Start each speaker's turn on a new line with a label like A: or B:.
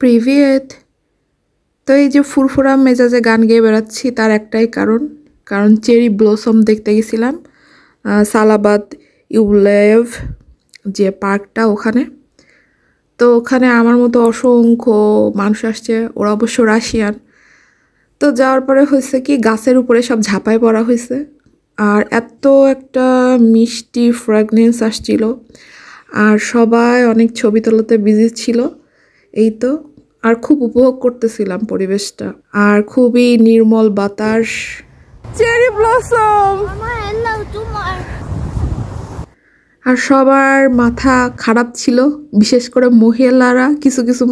A: প্রিভিয়েট। তো এই যে ফুরফুরা মেজাজে গান গেয়ে বেড়াচ্ছি তার একটাই কারণ চেরি ব্লসম দেখতে গেছিলাম সালাবাদ ইউলেভ যে পার্কটা ওখানে। তো ওখানে আমার মতো অসংখ্য মানুষ আসছে, ওরা অবশ্য রাশিয়ান। তো যাওয়ার পরে হয়েছে কি গাছের উপরে সব ঝাঁপায় পড়া হয়েছে, আর এত একটা মিষ্টি ফ্র্যাগনেন্স আসছিল, আর সবাই অনেক ছবি তোলাতে বিজি ছিল। এই তো, আর খুব উপভোগ করতেছিলাম পরিবেশটা, আর খুবই নির্মল বাতাস। চেরি ব্লসম আর সবার মাথা খারাপ ছিল, বিশেষ করে মহিলারা। কিছু কিছু